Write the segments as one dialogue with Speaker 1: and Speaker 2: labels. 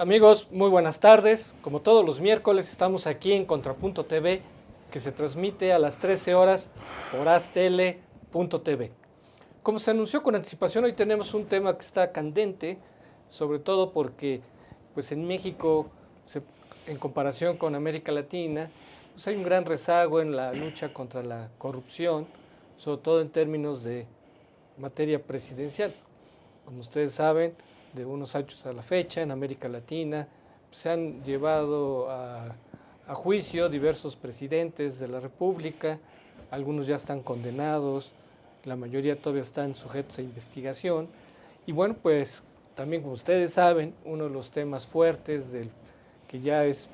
Speaker 1: Amigos, muy buenas tardes. Como todos los miércoles estamos aquí en Contrapunto TV, que se transmite a las 13 horas por astl.tv. Como se anunció con anticipación, hoy tenemos un tema que está candente, sobre todo porque pues en México, en comparación con América Latina, pues hay un gran rezago en la lucha contra la corrupción, sobre todo en términos de materia presidencial. Como ustedes saben, de unos años a la fecha, en América Latina, se han llevado a juicio diversos presidentes de la República, algunos ya están condenados, la mayoría todavía están sujetos a investigación. Y bueno, pues también como ustedes saben, uno de los temas fuertes del que ya es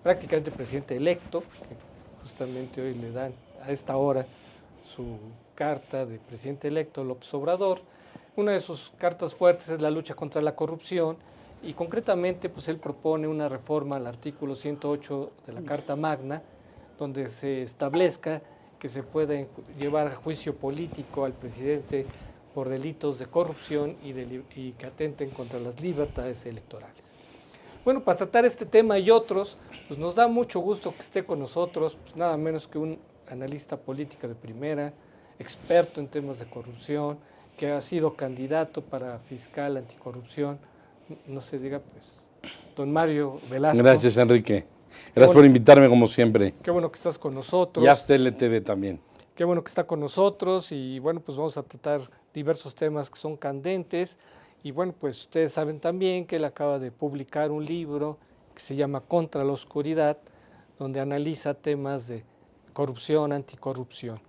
Speaker 1: prácticamente presidente electo, que justamente hoy le dan a esta hora su carta de presidente electo, López Obrador. Una de sus cartas fuertes es la lucha contra la corrupción y concretamente pues él propone una reforma al artículo 108 de la Carta Magna, donde se establezca que se puede llevar a juicio político al presidente por delitos de corrupción y que atenten contra las libertades electorales. Bueno, para tratar este tema y otros, pues nos da mucho gusto que esté con nosotros, pues nada menos que un analista político de primera, experto en temas de corrupción, que ha sido candidato para fiscal anticorrupción, no se diga pues, don Mario Velasco.
Speaker 2: Gracias, Enrique. Gracias por invitarme como siempre.
Speaker 1: Qué bueno que estás con nosotros.
Speaker 2: Y astl.tv también.
Speaker 1: Qué bueno que está con nosotros y bueno, pues vamos a tratar diversos temas que son candentes. Y bueno, pues ustedes saben también que él acaba de publicar un libro que se llama Contra la Oscuridad, donde analiza temas de corrupción, anticorrupción.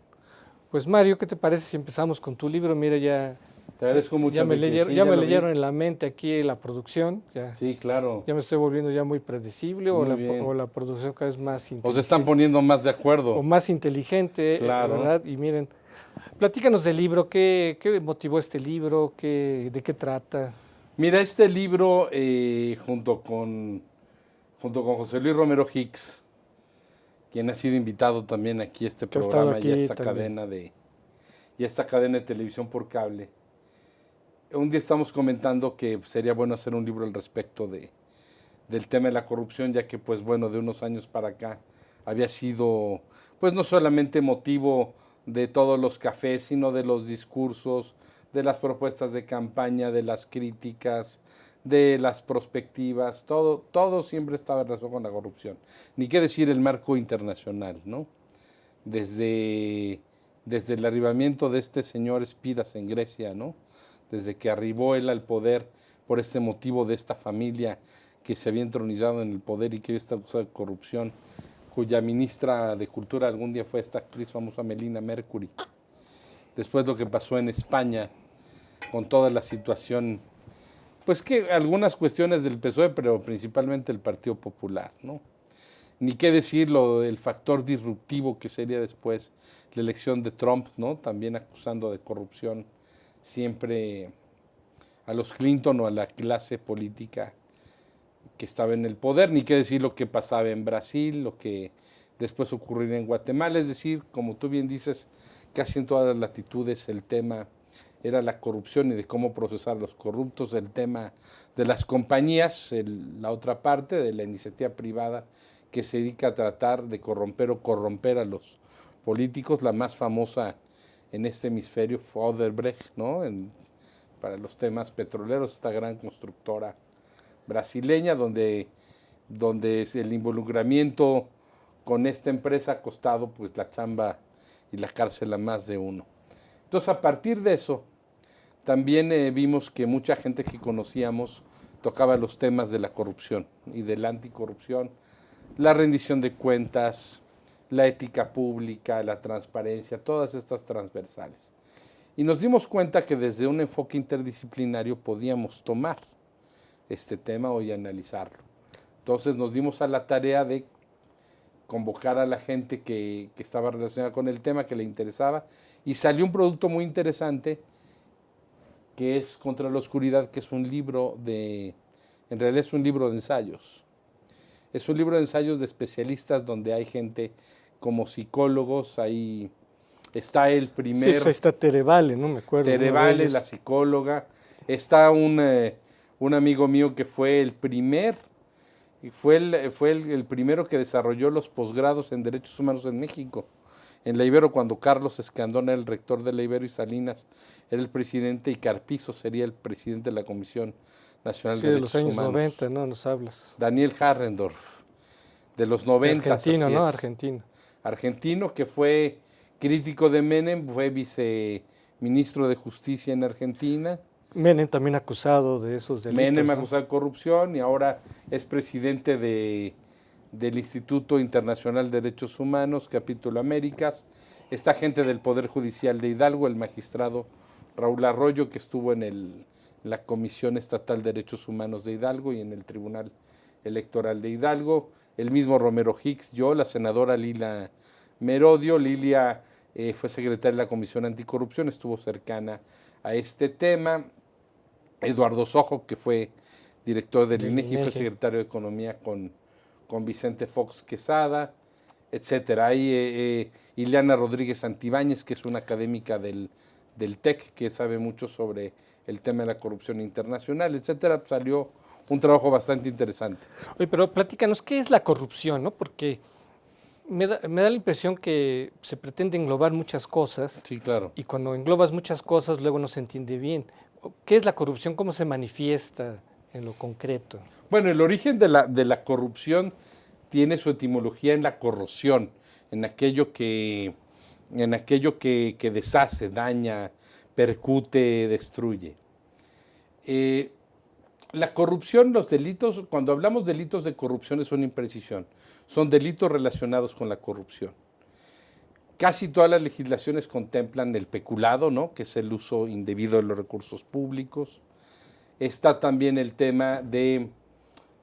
Speaker 1: Pues Mario, ¿qué te parece si empezamos con tu libro? Mira,
Speaker 2: te agradezco mucho.
Speaker 1: Ya me leyeron en la mente aquí la producción. Ya,
Speaker 2: sí, claro.
Speaker 1: Ya me estoy volviendo ya muy predecible o la producción cada vez más inteligente.
Speaker 2: O se están poniendo más de acuerdo.
Speaker 1: O más inteligente,
Speaker 2: claro.
Speaker 1: ¿verdad? Y miren, platícanos del libro, ¿qué motivó este libro? ¿De qué trata?
Speaker 2: Mira, este libro, junto con José Luis Romero Hicks, quien ha sido invitado también aquí a este programa y a esta cadena de televisión por cable. Un día estamos comentando que sería bueno hacer un libro al respecto del tema de la corrupción, ya que pues bueno, de unos años para acá había sido pues no solamente motivo de todos los cafés, sino de los discursos, de las propuestas de campaña, de las críticas, de las perspectivas, todo siempre estaba en relación con la corrupción. Ni qué decir el marco internacional, ¿no? Desde el arribamiento de este señor Espiras en Grecia, ¿no? Desde que arribó él al poder por este motivo de esta familia que se había entronizado en el poder y que hoy está acusada de corrupción, cuya ministra de Cultura algún día fue esta actriz famosa Melina Mercury. Después lo que pasó en España con toda la situación, pues que algunas cuestiones del PSOE, pero principalmente el Partido Popular, ¿no? Ni qué decir lo del factor disruptivo que sería después la elección de Trump, ¿no? También acusando de corrupción siempre a los Clinton o a la clase política que estaba en el poder, ni qué decir lo que pasaba en Brasil, lo que después ocurriría en Guatemala, es decir, como tú bien dices, casi en todas las latitudes el tema era la corrupción y de cómo procesar a los corruptos, el tema de las compañías, la otra parte de la iniciativa privada que se dedica a tratar de corromper a los políticos. La más famosa en este hemisferio fue Odebrecht, ¿no? Para los temas petroleros, esta gran constructora brasileña, donde el involucramiento con esta empresa ha costado pues la chamba y la cárcel a más de uno. Entonces, a partir de eso, también vimos que mucha gente que conocíamos tocaba los temas de la corrupción y de la anticorrupción, la rendición de cuentas, la ética pública, la transparencia, todas estas transversales. Y nos dimos cuenta que desde un enfoque interdisciplinario podíamos tomar este tema y analizarlo. Entonces nos dimos a la tarea de convocar a la gente que estaba relacionada con el tema, que le interesaba, y salió un producto muy interesante que es Contra la Oscuridad, que es un libro en realidad es un libro de ensayos. Es un libro de ensayos de especialistas donde hay gente como psicólogos, ahí está el primer...
Speaker 1: Sí, pues ahí está Tere Vale, no me acuerdo.
Speaker 2: Tere Vale, la psicóloga, está un un amigo mío que fue el primero que desarrolló los posgrados en Derechos Humanos en México. En la Ibero, cuando Carlos Escandón era el rector de la Ibero y Salinas era el presidente y Carpizo sería el presidente de la Comisión Nacional de Derechos Humanos.
Speaker 1: Sí, de los años 90, ¿no? Nos hablas.
Speaker 2: Daniel Harrendorf, de los 90.
Speaker 1: Argentino, ¿no? Argentino.
Speaker 2: Argentino, que fue crítico de Menem, fue viceministro de Justicia en Argentina.
Speaker 1: Menem también acusado de esos delitos.
Speaker 2: Menem acusado de corrupción y ahora es presidente del Instituto Internacional de Derechos Humanos, Capítulo Américas. Está gente del Poder Judicial de Hidalgo, el magistrado Raúl Arroyo, que estuvo en la Comisión Estatal de Derechos Humanos de Hidalgo y en el Tribunal Electoral de Hidalgo. El mismo Romero Hicks, yo, la senadora Lila Merodio. Lilia fue secretaria de la Comisión Anticorrupción, estuvo cercana a este tema. Eduardo Sojo, que fue director del INEGI, fue secretario de Economía con Vicente Fox Quesada, etcétera. Hay Ileana Rodríguez Santibáñez, que es una académica del TEC, que sabe mucho sobre el tema de la corrupción internacional, etcétera. Salió un trabajo bastante interesante.
Speaker 1: Oye, pero platícanos, ¿qué es la corrupción, no? Porque me da la impresión que se pretende englobar muchas cosas.
Speaker 2: Sí, claro.
Speaker 1: Y cuando englobas muchas cosas, luego no se entiende bien. ¿Qué es la corrupción? ¿Cómo se manifiesta en lo concreto?
Speaker 2: Bueno, el origen de la corrupción tiene su etimología en la corrosión, en aquello que deshace, daña, percute, destruye. La corrupción, los delitos, cuando hablamos de delitos de corrupción es una imprecisión, son delitos relacionados con la corrupción. Casi todas las legislaciones contemplan el peculado, ¿no? Que es el uso indebido de los recursos públicos. Está también el tema del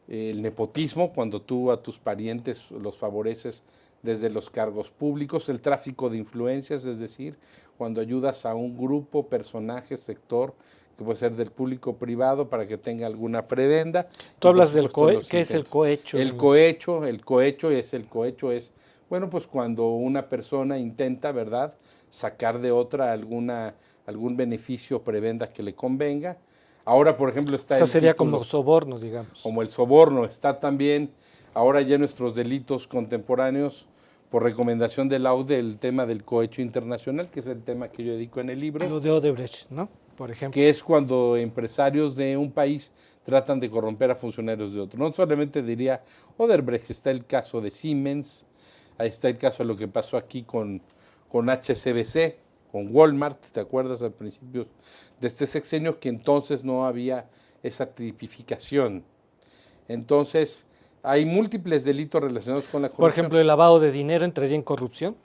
Speaker 2: nepotismo, cuando tú a tus parientes los favoreces desde los cargos públicos, el tráfico de influencias, es decir, cuando ayudas a un grupo, personaje, sector, que puede ser del público o privado, para que tenga alguna prebenda.
Speaker 1: Tú hablas del cohecho. ¿Qué es el cohecho?
Speaker 2: El cohecho es, bueno, pues cuando una persona intenta, ¿verdad?, sacar de otra algún beneficio o prebenda que le convenga. Ahora, por ejemplo, está...
Speaker 1: O sea, sería como soborno, digamos.
Speaker 2: Como el soborno. Está también, ahora ya nuestros delitos contemporáneos, por recomendación de la OCDE, el tema del cohecho internacional, que es el tema que yo dedico en el libro.
Speaker 1: Lo de Odebrecht, ¿no? Por ejemplo.
Speaker 2: Que es cuando empresarios de un país tratan de corromper a funcionarios de otro. No solamente diría Odebrecht, está el caso de Siemens, ahí está el caso de lo que pasó aquí con HSBC, con Walmart, ¿te acuerdas? Al principio de este sexenio, que entonces no había esa tipificación. Entonces, hay múltiples delitos relacionados con la corrupción.
Speaker 1: Por ejemplo, ¿el lavado de dinero entraría en corrupción?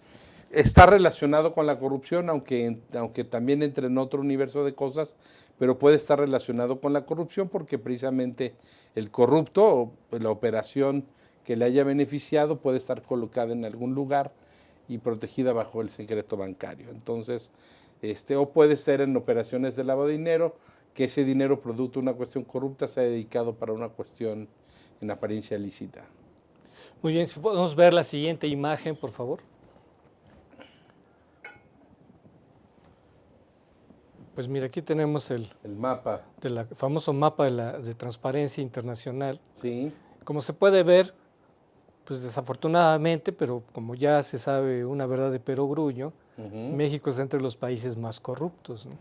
Speaker 2: Está relacionado con la corrupción, aunque también entre en otro universo de cosas, pero puede estar relacionado con la corrupción porque precisamente el corrupto o la operación que le haya beneficiado puede estar colocada en algún lugar y protegida bajo el secreto bancario. Entonces, o puede ser en operaciones de lavado de dinero, que ese dinero producto de una cuestión corrupta se ha dedicado para una cuestión en apariencia lícita.
Speaker 1: Muy bien, si podemos ver la siguiente imagen, por favor. Pues mira, aquí tenemos el
Speaker 2: mapa.
Speaker 1: El famoso mapa de Transparencia Internacional.
Speaker 2: Sí.
Speaker 1: Como se puede ver, pues desafortunadamente, pero como ya se sabe una verdad de perogrullo, México es entre los países más corruptos, ¿no?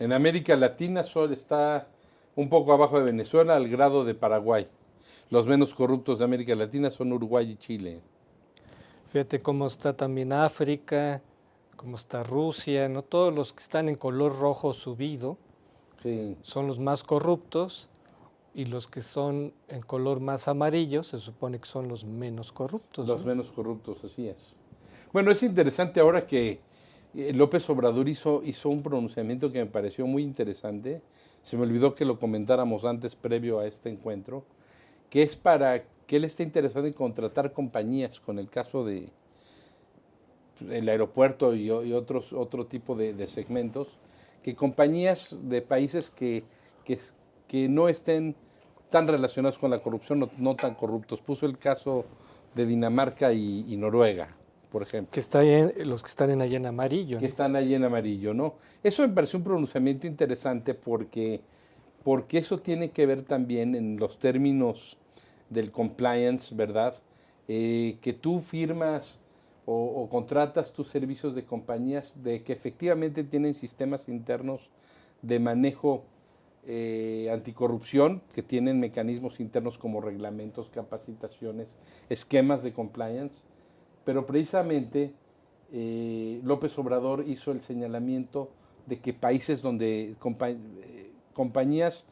Speaker 2: En América Latina solo está un poco abajo de Venezuela, al grado de Paraguay. Los menos corruptos de América Latina son Uruguay y Chile.
Speaker 1: Fíjate cómo está también África, cómo está Rusia, ¿no? Todos los que están en color rojo subido son los más corruptos, y los que son en color más amarillo se supone que son los menos corruptos.
Speaker 2: Los menos corruptos, así es. Bueno, es interesante ahora que López Obrador hizo un pronunciamiento que me pareció muy interesante. Se me olvidó que lo comentáramos antes, previo a este encuentro, que es para que él esté interesado en contratar compañías, con el caso del aeropuerto y otro tipo de segmentos, que compañías de países que no estén tan relacionados con la corrupción, no tan corruptos. Puso el caso de Dinamarca y Noruega, por ejemplo.
Speaker 1: Que los que están allá en amarillo.
Speaker 2: Que están ahí en amarillo, ¿no? Eso me pareció un pronunciamiento interesante porque porque eso tiene que ver también en los términos del compliance, ¿verdad? Que tú firmas o contratas tus servicios de compañías de que efectivamente tienen sistemas internos de manejo anticorrupción, que tienen mecanismos internos como reglamentos, capacitaciones, esquemas de compliance, pero precisamente López Obrador hizo el señalamiento de que países donde compañías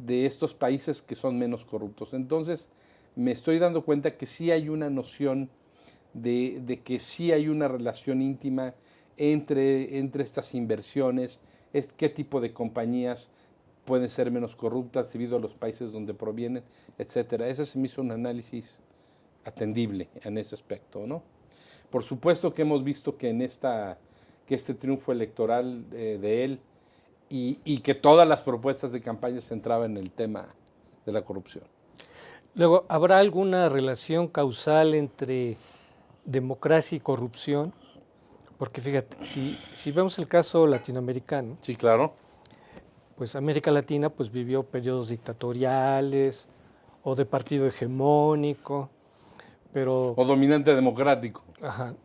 Speaker 2: de estos países que son menos corruptos. Entonces me estoy dando cuenta que sí hay una noción de que sí hay una relación íntima entre estas inversiones, qué tipo de compañías pueden ser menos corruptas debido a los países donde provienen, etcétera. Ese se me hizo un análisis atendible en ese aspecto, ¿no? Por supuesto que hemos visto que que este triunfo electoral de él y que todas las propuestas de campaña se entraban en el tema de la corrupción.
Speaker 1: Luego, ¿habrá alguna relación causal entre democracia y corrupción? Porque fíjate, si vemos el caso latinoamericano,
Speaker 2: sí, claro,
Speaker 1: pues América Latina pues vivió periodos dictatoriales o de partido hegemónico, pero
Speaker 2: o dominante democrático.
Speaker 1: Ajá,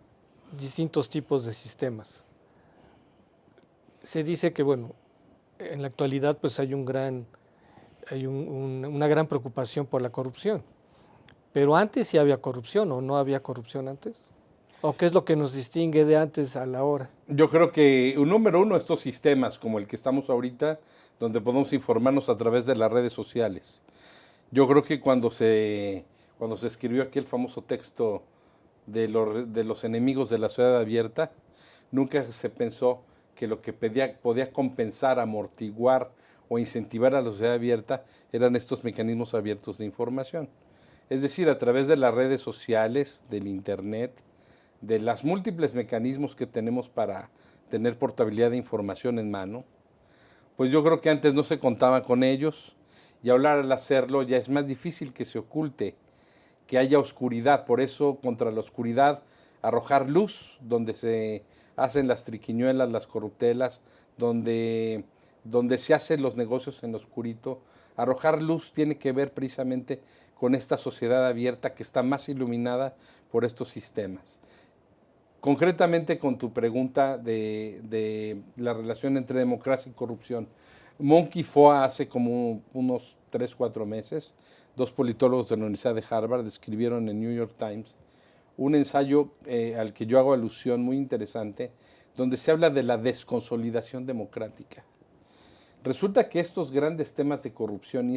Speaker 1: distintos tipos de sistemas. Se dice que bueno, en la actualidad pues hay una gran preocupación por la corrupción. Pero antes sí había corrupción, ¿o no había corrupción antes? ¿O qué es lo que nos distingue de antes a la hora?
Speaker 2: Yo creo que, número uno, estos sistemas como el que estamos ahorita, donde podemos informarnos a través de las redes sociales. Yo creo que cuando se escribió aquel famoso texto de los enemigos de la ciudad abierta, nunca se pensó que lo que podía compensar, amortiguar o incentivar a la sociedad abierta eran estos mecanismos abiertos de información. Es decir, a través de las redes sociales, del internet, de los múltiples mecanismos que tenemos para tener portabilidad de información en mano, pues yo creo que antes no se contaba con ellos y ahora al hacerlo ya es más difícil que se oculte, que haya oscuridad. Por eso, contra la oscuridad, arrojar luz, donde se hacen las triquiñuelas, las corruptelas, donde se hacen los negocios en lo oscurito. Arrojar luz tiene que ver precisamente con esta sociedad abierta que está más iluminada por estos sistemas. Concretamente con tu pregunta de la relación entre democracia y corrupción, Monkey Foa hace como unos 3-4 meses, dos politólogos de la Universidad de Harvard escribieron en New York Times un ensayo al que yo hago alusión muy interesante, donde se habla de la desconsolidación democrática. Resulta que estos grandes temas de corrupción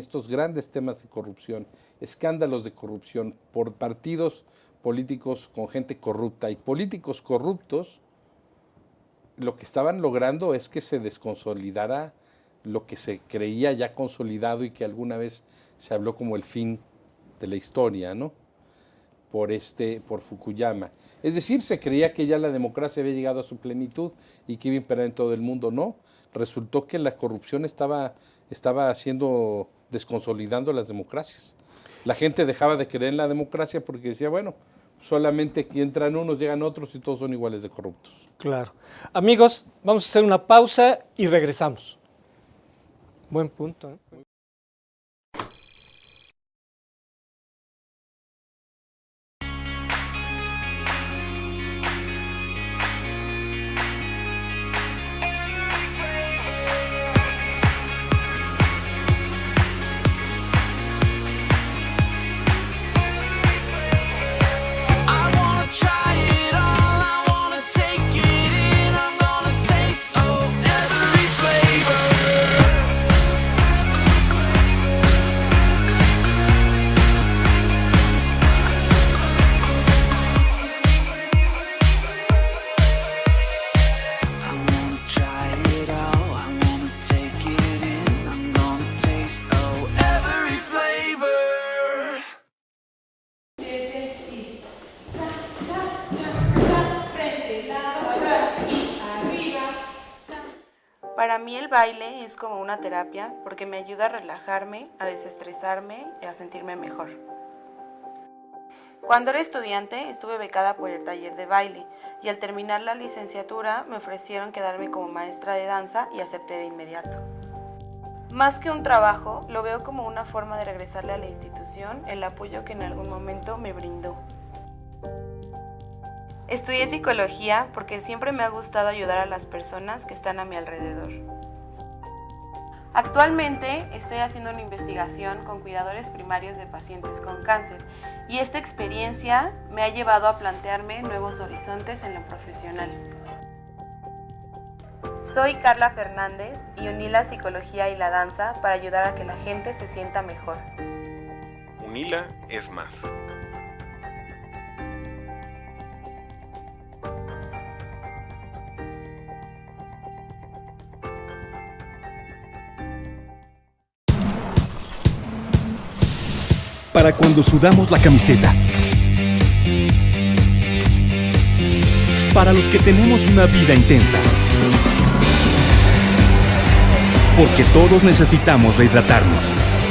Speaker 2: escándalos de corrupción por partidos políticos con gente corrupta y políticos corruptos, lo que estaban logrando es que se desconsolidara lo que se creía ya consolidado y que alguna vez se habló como el fin de la historia, ¿no? Por Fukuyama. Es decir, se creía que ya la democracia había llegado a su plenitud y que iba a imperar en todo el mundo. No, resultó que la corrupción estaba desconsolidando las democracias. La gente dejaba de creer en la democracia porque decía, bueno, solamente que entran unos, llegan otros y todos son iguales de corruptos.
Speaker 1: Claro. Amigos, vamos a hacer una pausa y regresamos. Buen punto, ¿eh?
Speaker 3: Para mí el baile es como una terapia porque me ayuda a relajarme, a desestresarme y a sentirme mejor. Cuando era estudiante estuve becada por el taller de baile y al terminar la licenciatura me ofrecieron quedarme como maestra de danza y acepté de inmediato. Más que un trabajo, lo veo como una forma de regresarle a la institución el apoyo que en algún momento me brindó. Estudié psicología porque siempre me ha gustado ayudar a las personas que están a mi alrededor. Actualmente estoy haciendo una investigación con cuidadores primarios de pacientes con cáncer y esta experiencia me ha llevado a plantearme nuevos horizontes en lo profesional. Soy Carla Fernández y uní la psicología y la danza para ayudar a que la gente se sienta mejor.
Speaker 4: UNILA es más.
Speaker 5: Para cuando sudamos la camiseta. Para los que tenemos una vida intensa. Porque todos necesitamos rehidratarnos.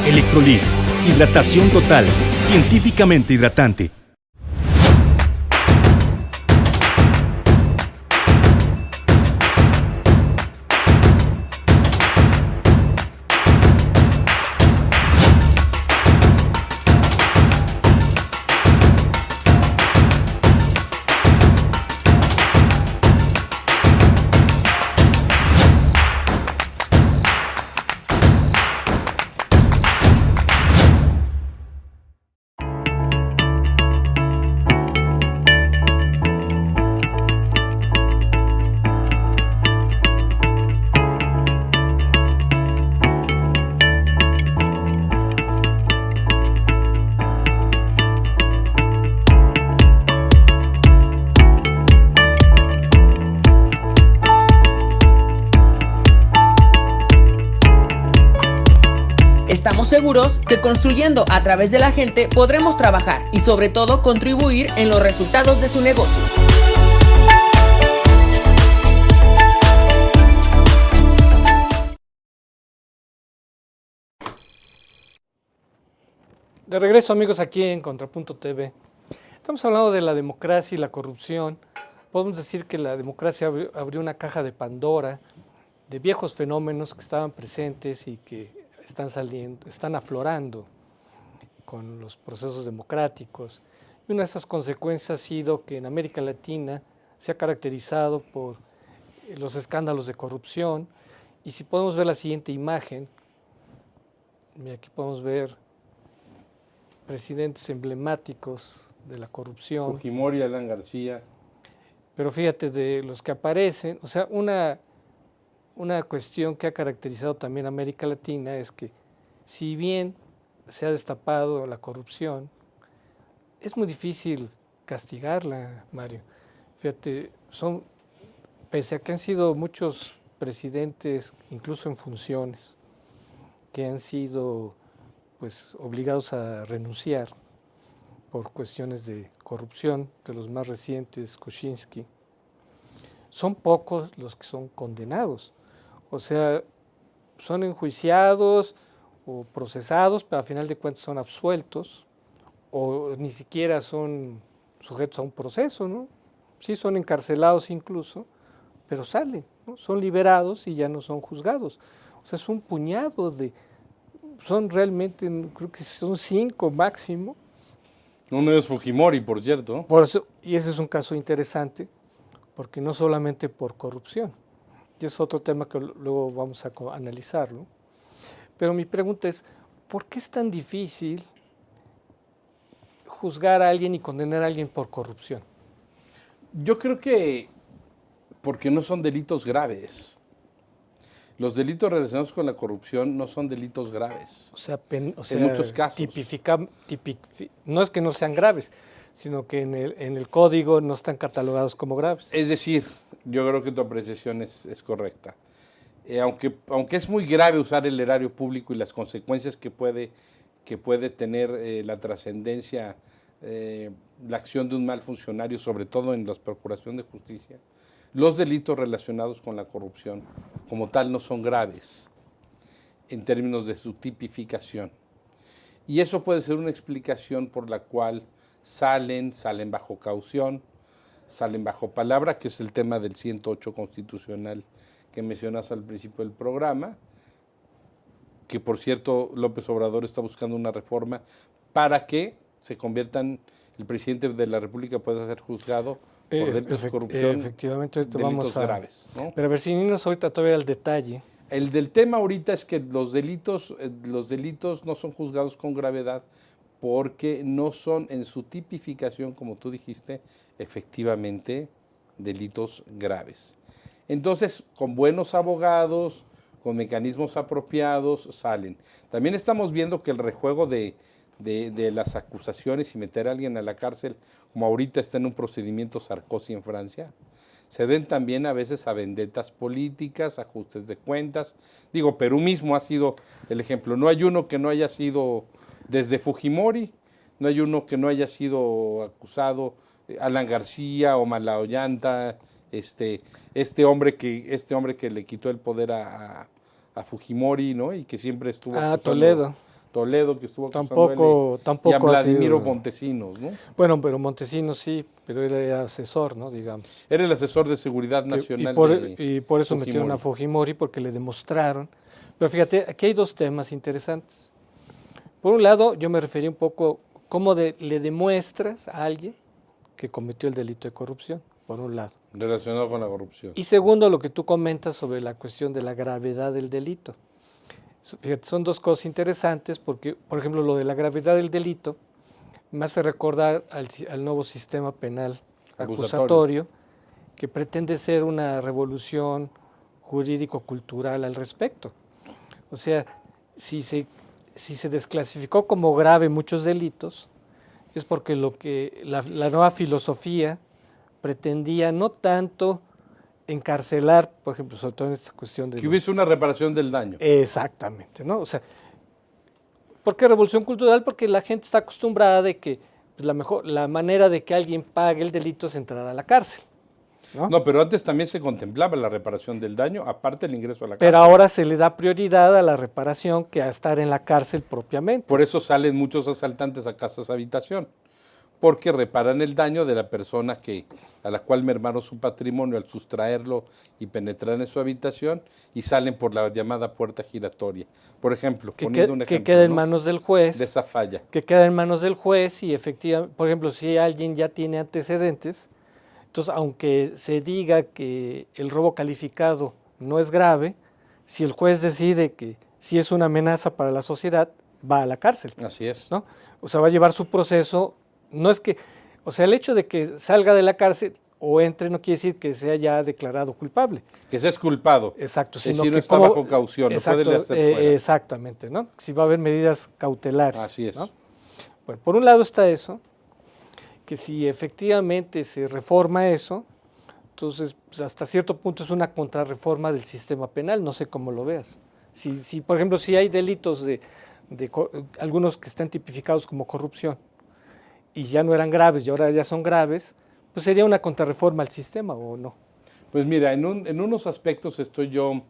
Speaker 5: Electrolit, hidratación total, científicamente hidratante.
Speaker 6: Estamos seguros que construyendo a través de la gente podremos trabajar y sobre todo contribuir en los resultados de su negocio.
Speaker 1: De regreso, amigos, aquí en Contrapunto TV. Estamos hablando de la democracia y la corrupción. Podemos decir que la democracia abrió una caja de Pandora de viejos fenómenos que estaban presentes y que están aflorando con los procesos democráticos. Y una de esas consecuencias ha sido que en América Latina se ha caracterizado por los escándalos de corrupción. Y si podemos ver la siguiente imagen, aquí podemos ver presidentes emblemáticos de la corrupción.
Speaker 2: Fujimori, Alan García.
Speaker 1: Pero fíjate, de los que aparecen, o sea, una cuestión que ha caracterizado también a América Latina es que si bien se ha destapado la corrupción, es muy difícil castigarla, Mario. Fíjate, pese a que han sido muchos presidentes, incluso en funciones, que han sido pues obligados a renunciar por cuestiones de corrupción, de los más recientes, Kuczynski, son pocos los que son condenados. O sea, son enjuiciados o procesados, pero a final de cuentas son absueltos, o ni siquiera son sujetos a un proceso, ¿no? Sí, son encarcelados incluso, pero salen, ¿no? Son liberados y ya no son juzgados. O sea, es un puñado son realmente, creo que son 5 máximo.
Speaker 2: Uno es Fujimori, por cierto.
Speaker 1: Por eso, y ese es un caso interesante, porque no solamente por corrupción, y es otro tema que luego vamos a analizarlo. Pero mi pregunta es, ¿por qué es tan difícil juzgar a alguien y condenar a alguien por corrupción?
Speaker 2: Yo creo que porque no son delitos graves. Los delitos relacionados con la corrupción no son delitos graves.
Speaker 1: O sea,
Speaker 2: en muchos casos.
Speaker 1: No es que no sean graves, sino que en el código no están catalogados como graves.
Speaker 2: Es decir, yo creo que tu apreciación es correcta. Aunque es muy grave usar el erario público y las consecuencias que puede tener la trascendencia, la acción de un mal funcionario, sobre todo en la procuración de justicia, los delitos relacionados con la corrupción como tal no son graves en términos de su tipificación. Y eso puede ser una explicación por la cual salen bajo caución, salen bajo palabra, que es el tema del 108 constitucional que mencionas al principio del programa, que por cierto López Obrador está buscando una reforma para que se conviertan, el presidente de la República pueda ser juzgado por delitos de corrupción,
Speaker 1: efectivamente,
Speaker 2: delitos
Speaker 1: vamos a,
Speaker 2: graves, ¿no?
Speaker 1: Pero a ver, si irnos ahorita todavía al detalle.
Speaker 2: El del tema ahorita es que los delitos no son juzgados con gravedad porque no son en su tipificación, como tú dijiste, efectivamente delitos graves. Entonces, con buenos abogados, con mecanismos apropiados, salen. También estamos viendo que el rejuego de las acusaciones y meter a alguien a la cárcel, como ahorita está en un procedimiento Sarkozy en Francia, se ven también a veces a vendetas políticas, ajustes de cuentas. Digo, Perú mismo ha sido el ejemplo. No hay uno que no haya sido, desde Fujimori, no hay uno que no haya sido acusado, Alan García o Malaollanta, este hombre que le quitó el poder a Fujimori, ¿no? Y que siempre estuvo Toledo, que estuvo
Speaker 1: tampoco
Speaker 2: y a Vladimiro Montesinos, ¿no?
Speaker 1: Bueno, pero Montesinos sí, pero él era asesor, ¿no? Digamos.
Speaker 2: Era el asesor de seguridad nacional.
Speaker 1: Y por eso metieron a Fujimori, porque le demostraron. Pero fíjate, aquí hay dos temas interesantes. Por un lado, yo me referí un poco cómo le demuestras a alguien que cometió el delito de corrupción, por un lado.
Speaker 2: Relacionado con la corrupción.
Speaker 1: Y segundo, lo que tú comentas sobre la cuestión de la gravedad del delito. Fíjate, son dos cosas interesantes porque, por ejemplo, lo de la gravedad del delito me hace recordar al nuevo sistema penal acusatorio, que pretende ser una revolución jurídico-cultural al respecto. O sea, si se desclasificó como grave muchos delitos, es porque la nueva filosofía pretendía no tanto encarcelar, por ejemplo, sobre todo en esta cuestión de...
Speaker 2: Que hubiese una reparación del daño.
Speaker 1: Exactamente, ¿no? O sea, ¿por qué revolución cultural? Porque la gente está acostumbrada de que pues, la manera de que alguien pague el delito es entrar a la cárcel, ¿no?
Speaker 2: No, pero antes también se contemplaba la reparación del daño, aparte el ingreso a la cárcel.
Speaker 1: Pero ahora se le da prioridad a la reparación que a estar en la cárcel propiamente.
Speaker 2: Por eso salen muchos asaltantes a casas habitación, porque reparan el daño de la persona a la cual mermaron su patrimonio al sustraerlo y penetrar en su habitación y salen por la llamada puerta giratoria. Por ejemplo, poniendo un ejemplo,
Speaker 1: que queda en manos del juez.
Speaker 2: De esa falla.
Speaker 1: Que queda en manos del juez y efectivamente, por ejemplo, si alguien ya tiene antecedentes, entonces aunque se diga que el robo calificado no es grave, si el juez decide que sí es una amenaza para la sociedad, va a la cárcel.
Speaker 2: Así es.
Speaker 1: ¿No? O sea, va a llevar su proceso. No es que, o sea, el hecho de que salga de la cárcel o entre no quiere decir que sea ya declarado culpable.
Speaker 2: Que sea culpado.
Speaker 1: Exacto.
Speaker 2: Sino si no está bajo caución,
Speaker 1: exacto,
Speaker 2: no puede hacer fuera.
Speaker 1: Exactamente, ¿no? Si va a haber medidas cautelares.
Speaker 2: Así es.
Speaker 1: ¿No? Bueno, por un lado está eso, que si efectivamente se reforma eso, entonces pues, hasta cierto punto es una contrarreforma del sistema penal, no sé cómo lo veas. Si por ejemplo, si hay delitos de algunos que están tipificados como corrupción, y ya no eran graves y ahora ya son graves, pues sería una contrarreforma al sistema, ¿o no?
Speaker 2: Pues mira, en unos aspectos estoy yo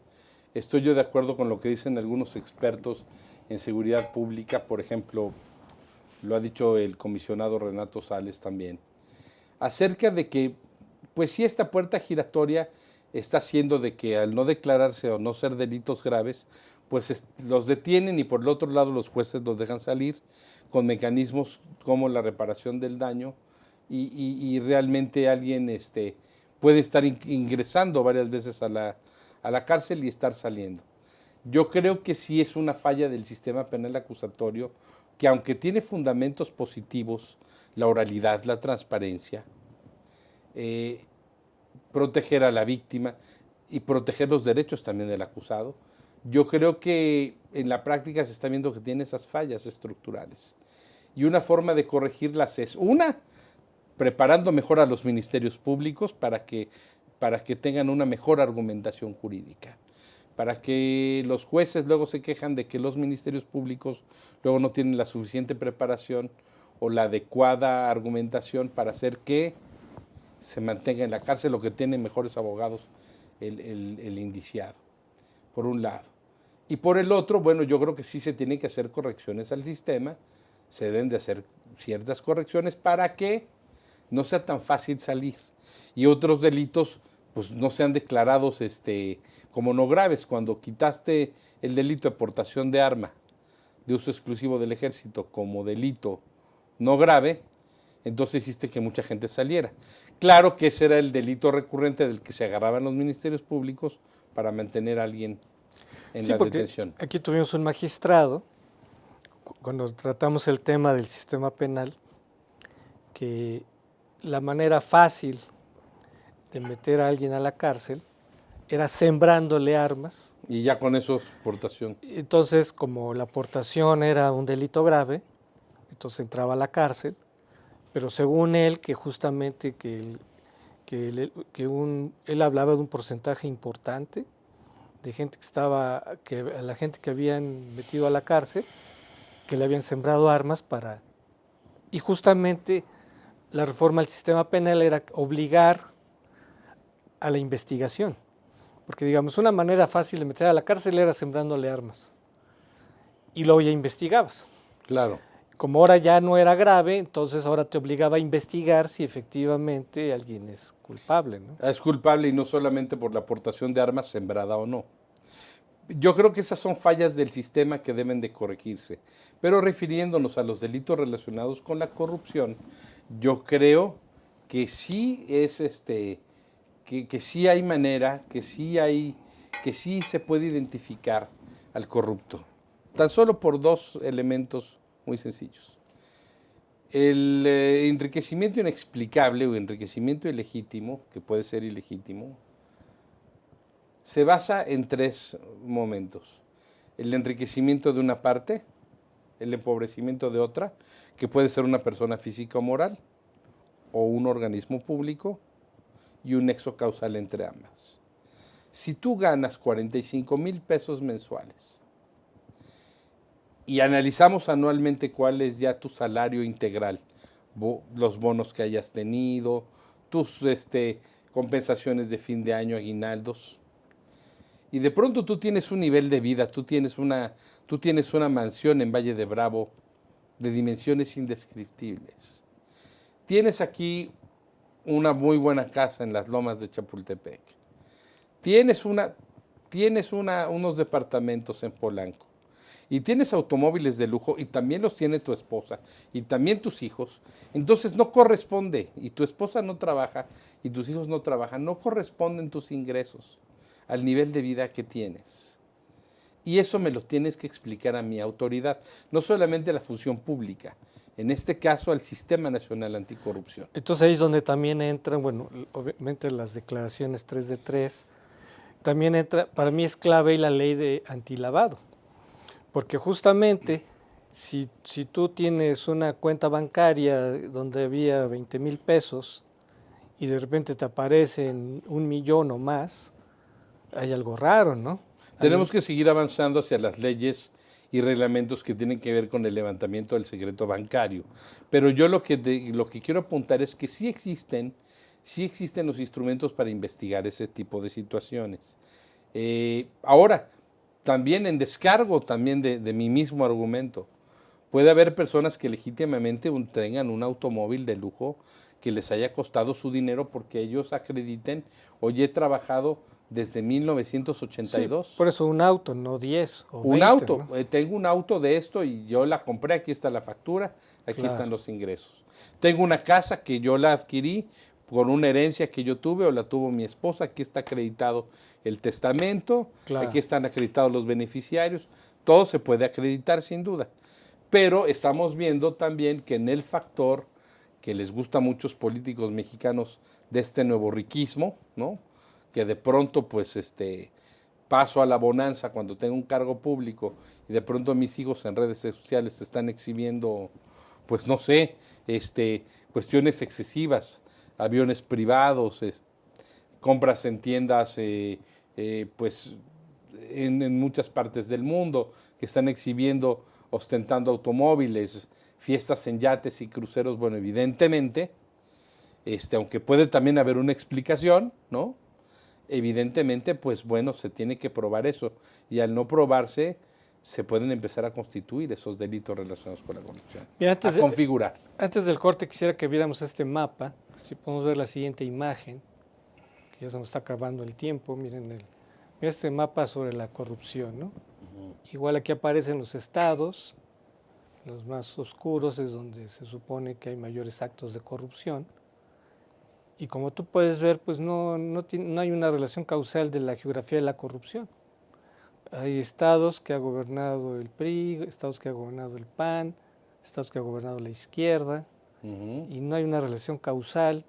Speaker 2: de acuerdo con lo que dicen algunos expertos en seguridad pública, por ejemplo, lo ha dicho el comisionado Renato Sales también, acerca de que, pues sí, esta puerta giratoria está haciendo de que al no declararse o no ser delitos graves, pues los detienen y por el otro lado los jueces los dejan salir con mecanismos como la reparación del daño y realmente alguien puede estar ingresando varias veces a la cárcel y estar saliendo. Yo creo que sí es una falla del sistema penal acusatorio que aunque tiene fundamentos positivos, la oralidad, la transparencia, proteger a la víctima y proteger los derechos también del acusado, yo creo que en la práctica se está viendo que tiene esas fallas estructurales. Y una forma de corregirlas es, preparando mejor a los ministerios públicos para que tengan una mejor argumentación jurídica. Para que los jueces luego se quejan de que los ministerios públicos luego no tienen la suficiente preparación o la adecuada argumentación para hacer que se mantenga en la cárcel o que tienen mejores abogados el indiciado, por un lado. Y por el otro, bueno, yo creo que sí se tienen que hacer correcciones al sistema, se deben de hacer ciertas correcciones para que no sea tan fácil salir y otros delitos pues no sean declarados como no graves. Cuando quitaste el delito de portación de arma de uso exclusivo del ejército como delito no grave, entonces hiciste que mucha gente saliera. Claro que ese era el delito recurrente del que se agarraban los ministerios públicos para mantener a alguien en la detención.
Speaker 1: Aquí tuvimos un magistrado, cuando tratamos el tema del sistema penal, que la manera fácil de meter a alguien a la cárcel era sembrándole armas.
Speaker 2: Y ya con eso, portación.
Speaker 1: Entonces, como la portación era un delito grave, entonces entraba a la cárcel, pero según él, que justamente él hablaba de un porcentaje importante de gente a la gente que habían metido a la cárcel, que le habían sembrado armas y justamente la reforma del sistema penal era obligar a la investigación, porque digamos, una manera fácil de meter a la cárcel era sembrándole armas, y luego ya investigabas.
Speaker 2: Claro.
Speaker 1: Como ahora ya no era grave, entonces ahora te obligaba a investigar si efectivamente alguien es culpable, ¿no?
Speaker 2: Es culpable y no solamente por la aportación de armas, sembrada o no. Yo creo que esas son fallas del sistema que deben de corregirse. Pero refiriéndonos a los delitos relacionados con la corrupción, yo creo que sí es que sí hay manera, que sí se puede identificar al corrupto. Tan solo por dos elementos muy sencillos. El enriquecimiento inexplicable o enriquecimiento ilegítimo, que puede ser ilegítimo, se basa en tres momentos. El enriquecimiento de una parte, el empobrecimiento de otra, que puede ser una persona física o moral, o un organismo público, y un nexo causal entre ambas. Si tú ganas 45,000 pesos mensuales, y analizamos anualmente cuál es ya tu salario integral, los bonos que hayas tenido, tus compensaciones de fin de año, aguinaldos, y de pronto tú tienes un nivel de vida, tú tienes una mansión en Valle de Bravo de dimensiones indescriptibles. Tienes aquí una muy buena casa en las lomas de Chapultepec. Tienes unos departamentos en Polanco. Y tienes automóviles de lujo y también los tiene tu esposa y también tus hijos, entonces no corresponde, y tu esposa no trabaja y tus hijos no trabajan, no corresponden tus ingresos al nivel de vida que tienes. Y eso me lo tienes que explicar a mi autoridad, no solamente a la función pública, en este caso al Sistema Nacional Anticorrupción.
Speaker 1: Entonces ahí es donde también entran, bueno, obviamente las declaraciones 3 de 3, también entra, para mí es clave la ley de antilavado. Porque justamente si tú tienes una cuenta bancaria donde había 20,000 pesos y de repente te aparecen 1,000,000 o más, hay algo raro, ¿no?
Speaker 2: Tenemos que seguir avanzando hacia las leyes y reglamentos que tienen que ver con el levantamiento del secreto bancario. Pero yo lo que quiero apuntar es que sí existen los instrumentos para investigar ese tipo de situaciones. Ahora, también en descargo también de mi mismo argumento, puede haber personas que legítimamente tengan un automóvil de lujo que les haya costado su dinero porque ellos acrediten, oye, he trabajado desde 1982.
Speaker 1: Sí, por eso un auto, no 10 o 20.
Speaker 2: Un auto,
Speaker 1: ¿no?
Speaker 2: Tengo un auto de esto y yo la compré, aquí está la factura, aquí están los ingresos. Tengo una casa que yo la adquirí por una herencia que yo tuve o la tuvo mi esposa, aquí está acreditado el testamento, aquí están acreditados los beneficiarios, todo se puede acreditar sin duda. Pero estamos viendo también que en el factor que les gusta a muchos políticos mexicanos de este nuevo riquismo, ¿no? Que de pronto pues paso a la bonanza cuando tengo un cargo público y de pronto mis hijos en redes sociales están exhibiendo, pues no sé, cuestiones excesivas, aviones privados, compras en tiendas pues en muchas partes del mundo que están exhibiendo, ostentando automóviles, fiestas en yates y cruceros. Bueno, evidentemente, aunque puede también haber una explicación, ¿no? Evidentemente, pues bueno, se tiene que probar eso. Y al no probarse, se pueden empezar a constituir esos delitos relacionados con la corrupción.
Speaker 1: Mira,
Speaker 2: configurar.
Speaker 1: Antes del corte quisiera que viéramos este mapa, si podemos ver la siguiente imagen, que ya se nos está acabando el tiempo. Miren este mapa sobre la corrupción, ¿no? Igual aquí aparecen los estados, los más oscuros es donde se supone que hay mayores actos de corrupción. Y como tú puedes ver, pues no hay una relación causal de la geografía de la corrupción. Hay estados que ha gobernado el PRI, estados que ha gobernado el PAN, estados que ha gobernado la izquierda, y no hay una relación causal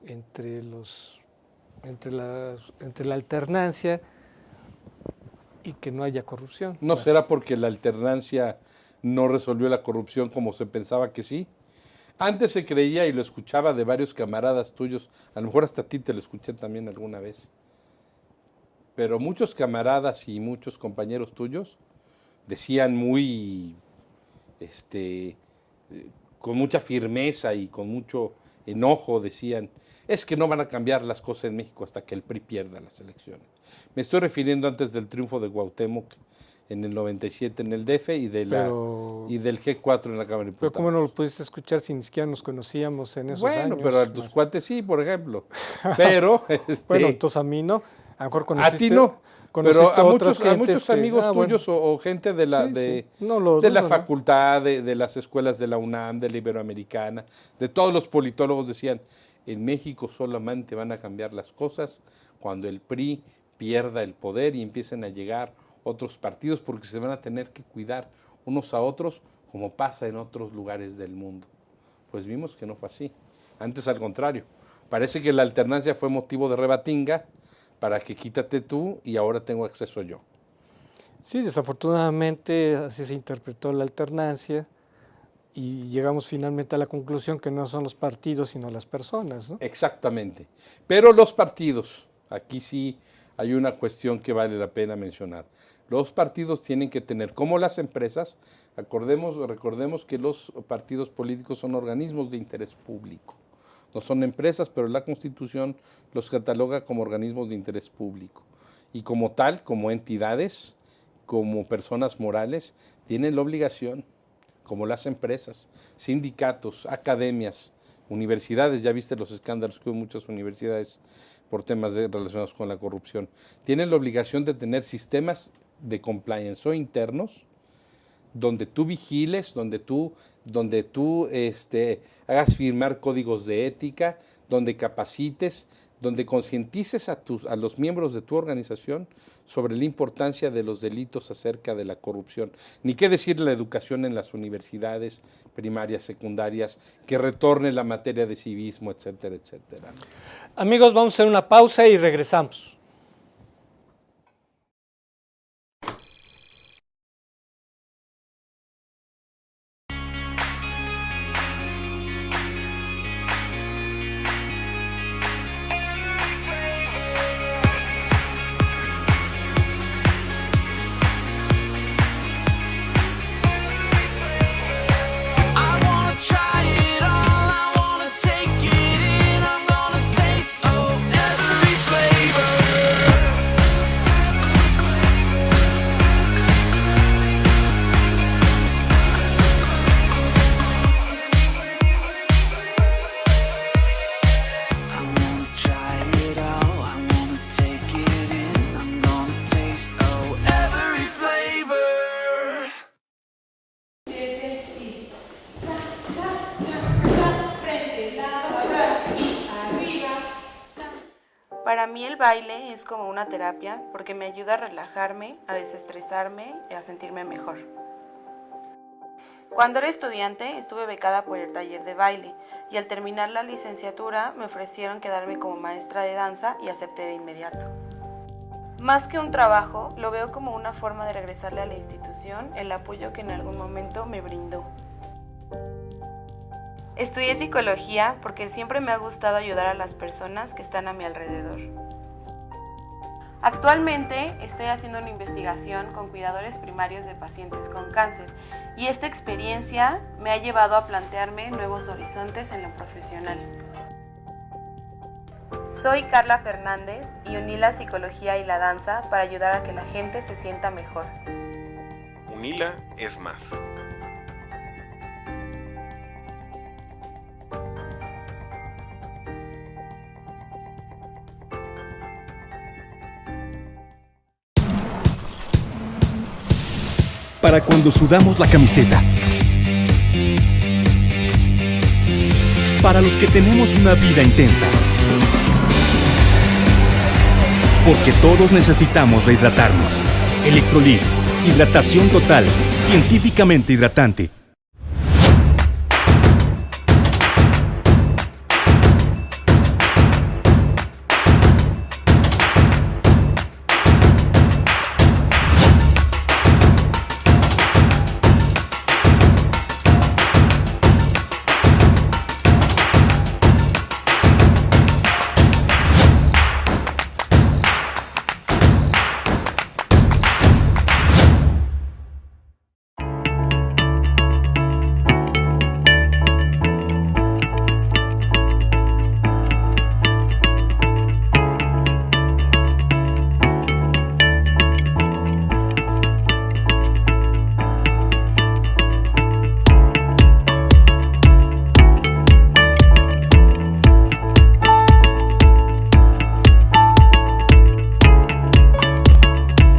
Speaker 1: entre la alternancia y que no haya corrupción.
Speaker 2: ¿No será porque la alternancia no resolvió la corrupción como se pensaba que sí? Antes se creía, y lo escuchaba de varios camaradas tuyos, a lo mejor hasta a ti te lo escuché también alguna vez, pero muchos camaradas y muchos compañeros tuyos decían muy, con mucha firmeza y con mucho enojo, decían, es que no van a cambiar las cosas en México hasta que el PRI pierda las elecciones. Me estoy refiriendo antes del triunfo de Cuauhtémoc en el 97 en el DF y del G4 en la Cámara de Diputados.
Speaker 1: Pero ¿cómo no lo pudiste escuchar si ni siquiera nos conocíamos en esos años?
Speaker 2: Bueno, pero a tus cuates sí, por ejemplo. Pero,
Speaker 1: bueno, entonces a mí no. A lo mejor conociste,
Speaker 2: a ti no. Pero a muchos amigos tuyos
Speaker 1: bueno.
Speaker 2: o gente de la,
Speaker 1: sí.
Speaker 2: de la facultad, de las escuelas de la UNAM, de la Iberoamericana, de todos los politólogos decían, en México solamente van a cambiar las cosas cuando el PRI pierda el poder y empiecen a llegar otros partidos, porque se van a tener que cuidar unos a otros como pasa en otros lugares del mundo. Pues vimos que no fue así. Antes, al contrario, parece que la alternancia fue motivo de rebatinga para que quítate tú y ahora tengo acceso yo.
Speaker 1: Sí, desafortunadamente así se interpretó la alternancia y llegamos finalmente a la conclusión que no son los partidos sino las personas, ¿no?
Speaker 2: Exactamente. Pero los partidos, aquí sí hay una cuestión que vale la pena mencionar. Los partidos tienen que tener, como las empresas, recordemos que los partidos políticos son organismos de interés público. No son empresas, pero la Constitución los cataloga como organismos de interés público. Y como tal, como entidades, como personas morales, tienen la obligación, como las empresas, sindicatos, academias, universidades, ya viste los escándalos que hubo en muchas universidades por temas relacionados con la corrupción, tienen la obligación de tener sistemas de compliance o internos donde tú vigiles, donde tú hagas firmar códigos de ética, donde capacites, donde concientices a los miembros de tu organización sobre la importancia de los delitos acerca de la corrupción. Ni qué decir la educación en las universidades primarias, secundarias, que retorne la materia de civismo, etcétera, etcétera.
Speaker 1: Amigos, vamos a hacer una pausa y regresamos.
Speaker 3: Para mí el baile es como una terapia porque me ayuda a relajarme, a desestresarme y a sentirme mejor. Cuando era estudiante estuve becada por el taller de baile y al terminar la licenciatura me ofrecieron quedarme como maestra de danza y acepté de inmediato. Más que un trabajo, lo veo como una forma de regresarle a la institución el apoyo que en algún momento me brindó. Estudié psicología porque siempre me ha gustado ayudar a las personas que están a mi alrededor. Actualmente estoy haciendo una investigación con cuidadores primarios de pacientes con cáncer y esta experiencia me ha llevado a plantearme nuevos horizontes en lo profesional. Soy Carla Fernández y uní la psicología y la danza para ayudar a que la gente se sienta mejor.
Speaker 4: UNILA es más.
Speaker 5: para cuando sudamos la camiseta. Para los que tenemos una vida intensa. Porque todos necesitamos rehidratarnos. Electrolit, hidratación total, científicamente hidratante.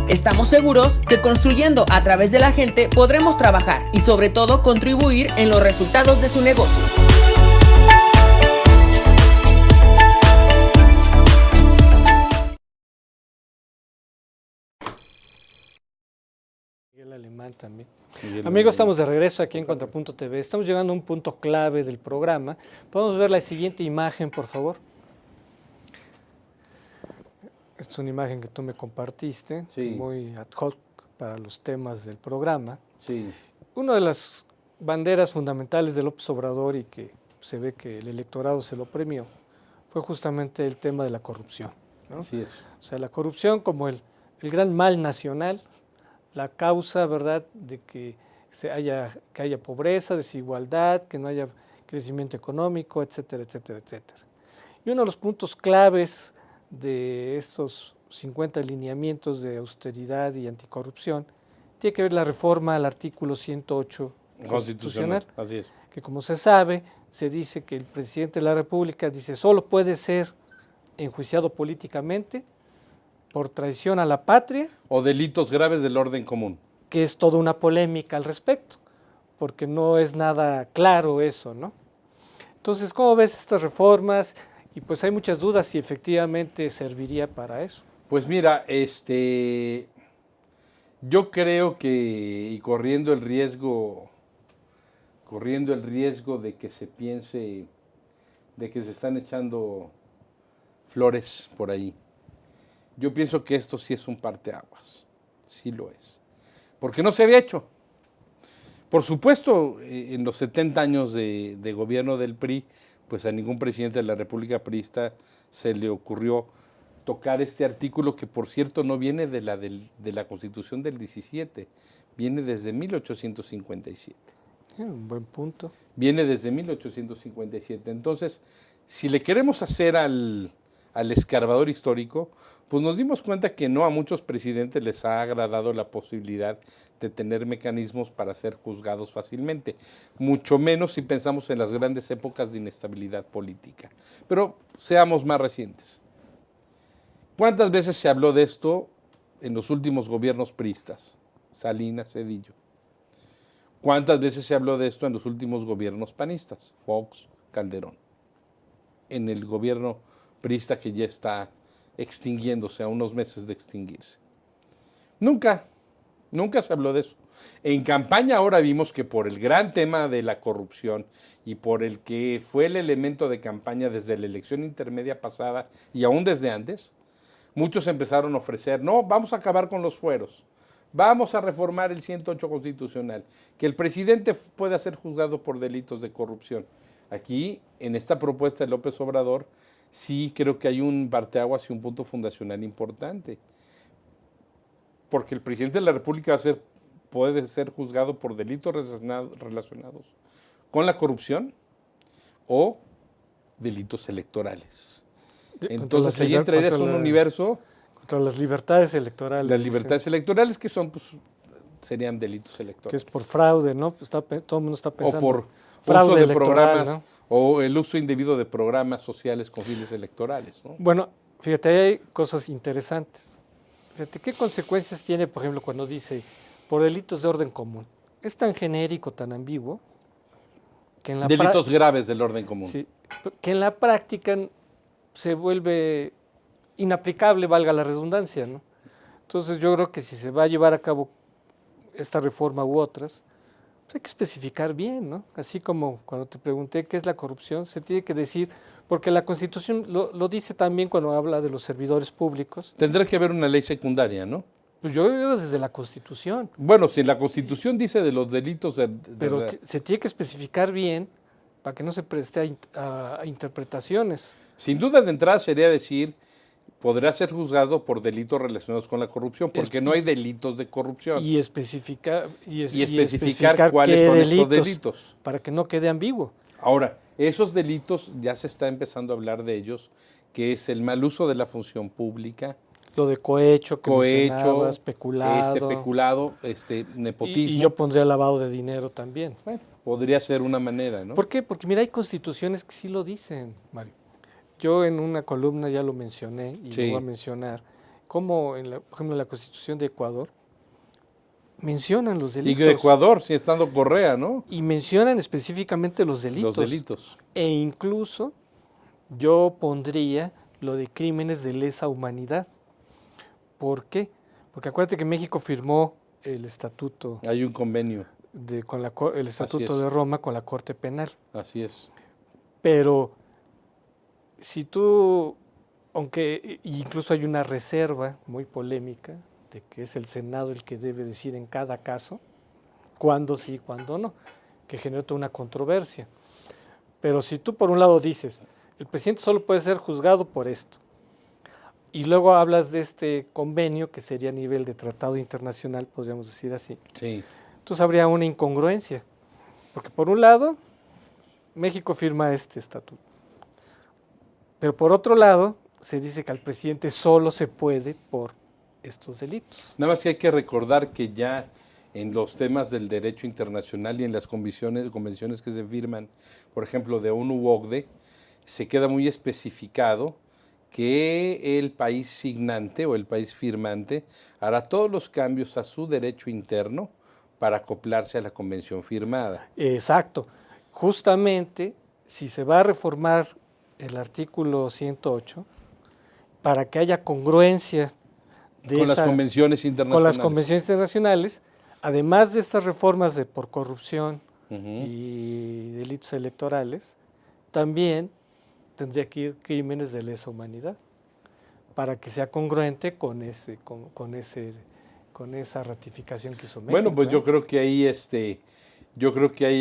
Speaker 6: Estamos seguros que construyendo a través de la gente podremos trabajar y sobre todo contribuir en los resultados de su negocio.
Speaker 1: Miguel Alemán también. Amigos, estamos de regreso aquí en Contrapunto TV. Estamos llegando a un punto clave del programa. Podemos ver la siguiente imagen, por favor. Esta es una imagen que tú me compartiste,
Speaker 2: sí,
Speaker 1: muy ad hoc para los temas del programa.
Speaker 2: Sí.
Speaker 1: Una de las banderas fundamentales de López Obrador y que se ve que el electorado se lo premió fue justamente el tema de la corrupción, ¿no?
Speaker 2: Así es.
Speaker 1: O sea, la corrupción como el gran mal nacional, la causa, ¿verdad?, de que haya pobreza, desigualdad, que no haya crecimiento económico, etcétera, etcétera, etcétera. Y uno de los puntos claves de estos 50 lineamientos de austeridad y anticorrupción tiene que ver la reforma al artículo 108 constitucional,
Speaker 2: así es,
Speaker 1: que como se sabe, se dice que el presidente de la República dice solo puede ser enjuiciado políticamente por traición a la patria
Speaker 2: o delitos graves del orden común,
Speaker 1: que es toda una polémica al respecto, porque no es nada claro eso, ¿no? Entonces, ¿cómo ves estas reformas? Y pues hay muchas dudas si efectivamente serviría para eso.
Speaker 2: Pues mira, yo creo que, y corriendo el riesgo de que se piense de que se están echando flores por ahí, yo pienso que esto sí es un parteaguas, sí lo es, porque no se había hecho. Por supuesto, en los 70 años de gobierno del PRI, pues a ningún presidente de la República Priista se le ocurrió tocar este artículo que, por cierto, no viene de la Constitución del 17, viene desde 1857.
Speaker 1: Un buen punto.
Speaker 2: Viene desde 1857. Entonces, si le queremos hacer al escarbador histórico, pues nos dimos cuenta que no a muchos presidentes les ha agradado la posibilidad de tener mecanismos para ser juzgados fácilmente, mucho menos si pensamos en las grandes épocas de inestabilidad política. Pero seamos más recientes. ¿Cuántas veces se habló de esto en los últimos gobiernos priistas? Salinas, Zedillo. ¿Cuántas veces se habló de esto en los últimos gobiernos panistas? Fox, Calderón. En el gobierno priista que ya está extinguiéndose, a unos meses de extinguirse. Nunca se habló de eso. En campaña ahora vimos que por el gran tema de la corrupción y por el que fue el elemento de campaña desde la elección intermedia pasada y aún desde antes, muchos empezaron a ofrecer, no, vamos a acabar con los fueros, vamos a reformar el 108 constitucional, que el presidente pueda ser juzgado por delitos de corrupción. Aquí, en esta propuesta de López Obrador, sí creo que hay un parteaguas y un punto fundacional importante. Porque el presidente de la República puede ser juzgado por delitos relacionados con la corrupción o delitos electorales. Entonces ahí entrarías en un universo...
Speaker 1: Contra las libertades electorales.
Speaker 2: Las libertades electorales que son, pues, serían delitos electorales.
Speaker 1: Que es por fraude, ¿no? Pues todo el mundo está pensando.
Speaker 2: O por
Speaker 1: fraude
Speaker 2: uso de
Speaker 1: electoral,
Speaker 2: programas,
Speaker 1: ¿no?
Speaker 2: O el uso indebido de programas sociales con fines electorales, ¿no?
Speaker 1: Bueno, fíjate, ahí hay cosas interesantes. Fíjate, ¿qué consecuencias tiene, por ejemplo, cuando dice por delitos de orden común. Es tan genérico, tan ambiguo, que en la
Speaker 2: delitos graves del orden común.
Speaker 1: Sí, que en la práctica se vuelve inaplicable, valga la redundancia, ¿no? Entonces yo creo que si se va a llevar a cabo esta reforma u otras, pues hay que especificar bien, ¿no? Así como cuando te pregunté qué es la corrupción, se tiene que decir, porque la Constitución lo dice también cuando habla de los servidores públicos.
Speaker 2: Tendrá que haber una ley secundaria, ¿no?
Speaker 1: Pues yo digo desde la Constitución.
Speaker 2: Bueno, si la Constitución dice de los delitos
Speaker 1: Pero se tiene que especificar bien para que no se preste a interpretaciones.
Speaker 2: Sin duda, de entrada sería decir, podrá ser juzgado por delitos relacionados con la corrupción, porque no hay delitos de corrupción.
Speaker 1: Y especificar
Speaker 2: cuáles son
Speaker 1: estos
Speaker 2: estos delitos.
Speaker 1: Para que no quede ambiguo.
Speaker 2: Ahora, esos delitos ya se está empezando a hablar de ellos, que es el mal uso de la función pública.
Speaker 1: Lo de cohecho, que mencionabas, peculado.
Speaker 2: Peculado, nepotismo.
Speaker 1: Y yo pondría lavado de dinero también.
Speaker 2: Bueno, podría ser una manera, ¿no?
Speaker 1: ¿Por qué? Porque mira, hay constituciones que sí lo dicen, Mario. Yo en una columna ya lo mencioné y lo voy a mencionar. Como, por ejemplo, en la Constitución de Ecuador, mencionan los delitos.
Speaker 2: Y de Ecuador, sí, estando Correa, ¿no?
Speaker 1: Y mencionan específicamente los delitos.
Speaker 2: Los delitos.
Speaker 1: E incluso yo pondría lo de crímenes de lesa humanidad. ¿Por qué? Porque acuérdate que México firmó el estatuto.
Speaker 2: Hay un convenio.
Speaker 1: El estatuto de Roma con la Corte Penal.
Speaker 2: Así es.
Speaker 1: Pero si tú, aunque incluso hay una reserva muy polémica de que es el Senado el que debe decir en cada caso cuándo sí, cuándo no, que genera toda una controversia. Pero si tú por un lado dices, el presidente solo puede ser juzgado por esto, y luego hablas de este convenio que sería a nivel de tratado internacional, podríamos decir así,
Speaker 2: sí.
Speaker 1: Entonces habría una incongruencia, porque por un lado México firma este estatuto, pero por otro lado se dice que al presidente solo se puede por estos delitos.
Speaker 2: Nada más que hay que recordar que ya en los temas del derecho internacional y en las convenciones que se firman, por ejemplo, de ONU u OCDE, se queda muy especificado que el país signante o el país firmante hará todos los cambios a su derecho interno para acoplarse a la convención firmada.
Speaker 1: Exacto. Justamente, si se va a reformar el artículo 108, para que haya congruencia
Speaker 2: con las convenciones internacionales.
Speaker 1: Con las convenciones internacionales, además de estas reformas por corrupción y delitos electorales, también tendría que ir crímenes de lesa humanidad, para que sea congruente con esa ratificación que hizo México.
Speaker 2: Bueno, pues yo creo que ahí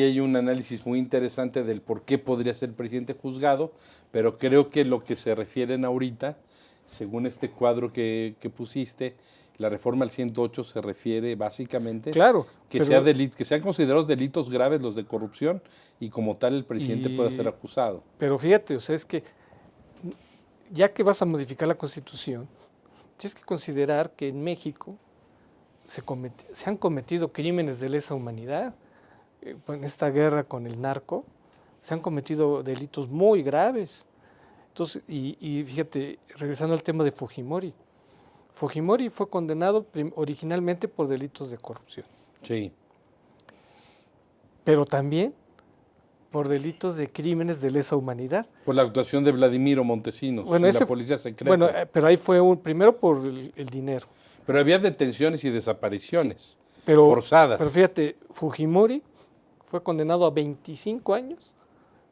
Speaker 2: hay un análisis muy interesante del por qué podría ser el presidente juzgado, pero creo que lo que se refieren ahorita, según este cuadro que pusiste, la reforma al 108 se refiere básicamente que sean considerados delitos graves los de corrupción y como tal el presidente pueda ser acusado.
Speaker 1: Pero fíjate, o sea, es que ya que vas a modificar la Constitución, tienes que considerar que en México se han cometido crímenes de lesa humanidad. En esta guerra con el narco se han cometido delitos muy graves. Entonces, y fíjate, regresando al tema de Fujimori, Fujimori fue condenado originalmente por delitos de corrupción.
Speaker 2: Sí.
Speaker 1: Pero también por delitos de crímenes de lesa humanidad.
Speaker 2: Por la actuación de Vladimiro Montesinos, la policía secreta.
Speaker 1: Bueno, pero ahí fue primero por el dinero.
Speaker 2: Pero había detenciones y desapariciones forzadas.
Speaker 1: Pero fíjate, Fujimori fue condenado a 25 años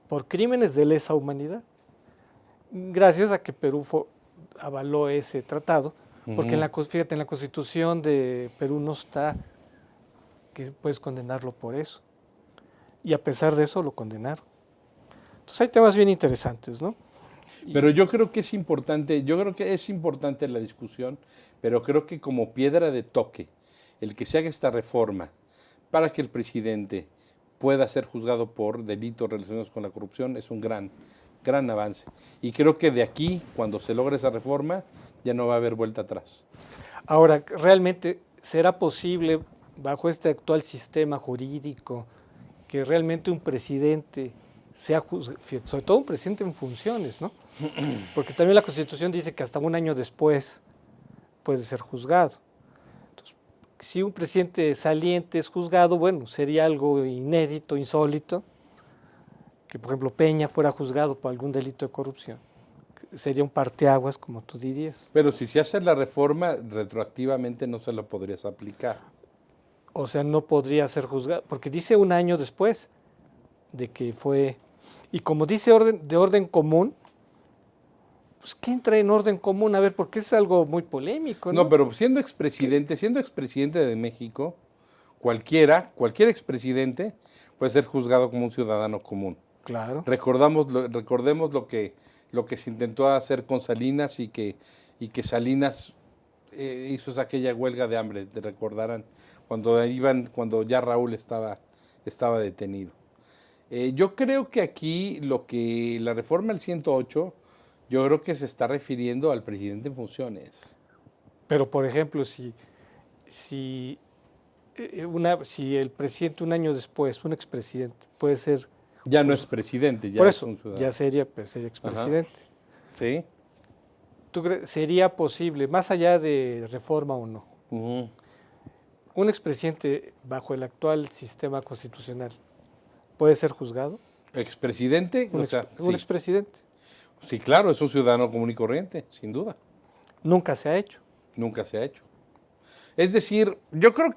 Speaker 1: por crímenes de lesa humanidad, gracias a que Perú avaló ese tratado, porque en la Constitución de Perú no está que puedes condenarlo por eso. Y a pesar de eso lo condenaron. Entonces hay temas bien interesantes, ¿no?
Speaker 2: Pero yo creo que es importante la discusión, pero creo que como piedra de toque, el que se haga esta reforma para que el presidente pueda ser juzgado por delitos relacionados con la corrupción es un gran avance. Y creo que de aquí, cuando se logre esa reforma, ya no va a haber vuelta atrás.
Speaker 1: Ahora, ¿realmente será posible, bajo este actual sistema jurídico, que realmente un presidente sea juzgado, sobre todo un presidente en funciones, ¿no? Porque también la Constitución dice que hasta un año después puede ser juzgado. Entonces, si un presidente saliente es juzgado, bueno, sería algo inédito, insólito, que por ejemplo Peña fuera juzgado por algún delito de corrupción. Sería un parteaguas, como tú dirías.
Speaker 2: Pero si se hace la reforma, retroactivamente no se lo podrías aplicar.
Speaker 1: O sea, no podría ser juzgado, porque dice un año después de que fue... Y como dice de orden común, pues ¿qué entra en orden común? A ver, porque es algo muy polémico, ¿no?
Speaker 2: No, pero siendo expresidente de México, cualquier expresidente puede ser juzgado como un ciudadano común.
Speaker 1: Claro.
Speaker 2: Recordemos lo que se intentó hacer con Salinas y que Salinas hizo aquella huelga de hambre, te recordarán, cuando ya Raúl estaba detenido. Yo creo que aquí la reforma al 108, yo creo que se está refiriendo al presidente en funciones.
Speaker 1: Pero, por ejemplo, si el presidente un año después, un expresidente, puede ser...
Speaker 2: Ya no es presidente, ya
Speaker 1: por
Speaker 2: es
Speaker 1: eso,
Speaker 2: un ciudadano.
Speaker 1: ya sería expresidente.
Speaker 2: Sí.
Speaker 1: ¿Tú crees sería posible, más allá de reforma o no, un expresidente bajo el actual sistema constitucional puede ser juzgado?
Speaker 2: ¿Expresidente?
Speaker 1: Un expresidente.
Speaker 2: Sí, claro, es un ciudadano común y corriente, sin duda.
Speaker 1: Nunca se ha hecho.
Speaker 2: Nunca se ha hecho. Es decir, yo creo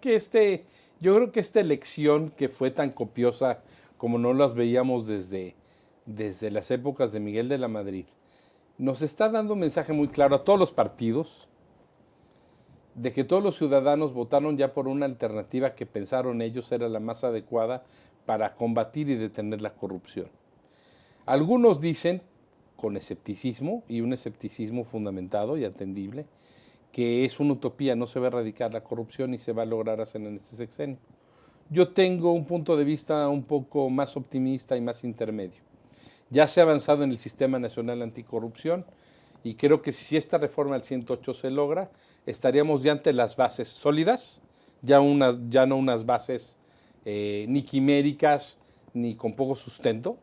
Speaker 2: que esta elección que fue tan copiosa como no las veíamos desde las épocas de Miguel de la Madrid, nos está dando un mensaje muy claro a todos los partidos de que todos los ciudadanos votaron ya por una alternativa que pensaron ellos era la más adecuada para combatir y detener la corrupción. Algunos dicen, con escepticismo, y un escepticismo fundamentado y atendible, que es una utopía, no se va a erradicar la corrupción y se va a lograr hacer en este sexenio. Yo tengo un punto de vista un poco más optimista y más intermedio. Ya se ha avanzado en el Sistema Nacional Anticorrupción y creo que si esta reforma al 108 se logra, estaríamos ya ante las bases sólidas, ya no unas bases ni quiméricas ni con poco sustento,